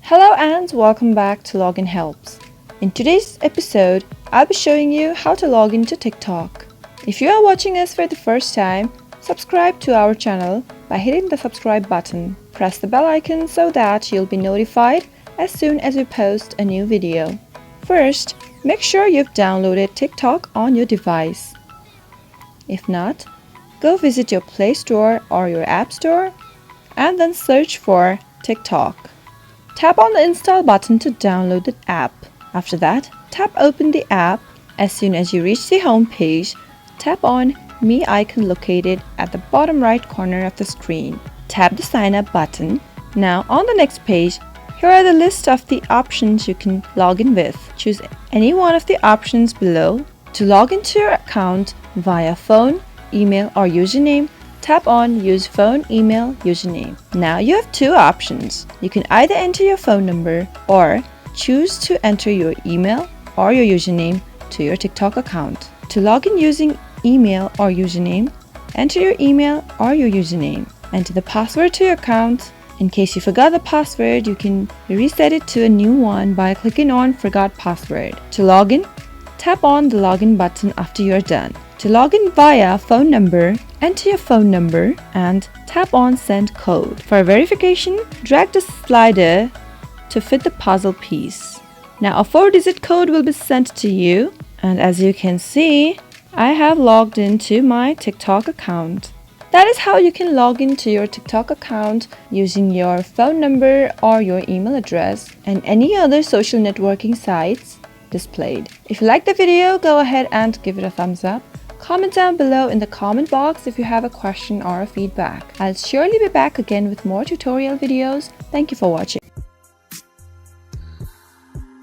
Hello and welcome back to Login Helps. In today's episode, I'll be showing you how to log into TikTok. If you are watching us for the first time, subscribe to our channel by hitting the subscribe button. Press the bell icon so that you'll be notified as soon as we post a new video. First, make sure you've downloaded TikTok on your device. If not, go visit your Play Store or your App Store and then search for TikTok. Tap on the install button to download the app. After that, tap open the app. As soon as you reach the home page, tap on Me icon located at the bottom right corner of the screen. Tap the sign up button. Now on the next page, here are the list of the options you can log in with. Choose any one of the options below. To log into your account via phone, email or username, tap on Use Phone, Email, Username. Now you have two options. You can either enter your phone number or choose to enter your email or your username to your TikTok account. To log in using email or username, enter your email or your username. Enter the password to your account. In case you forgot the password, you can reset it to a new one by clicking on Forgot Password. To log in, tap on the login button after you're done. To log in via phone number, enter your phone number and tap on Send Code. For verification, drag the slider to fit the puzzle piece. Now a 4-digit code will be sent to you, and as you can see, I have logged into my TikTok account. That is how you can log into your TikTok account using your phone number or your email address and any other social networking sites displayed. If you liked the video, go ahead and give it a thumbs up. Comment down below in the comment box if you have a question or a feedback. I'll surely be back again with more tutorial videos. Thank you for watching.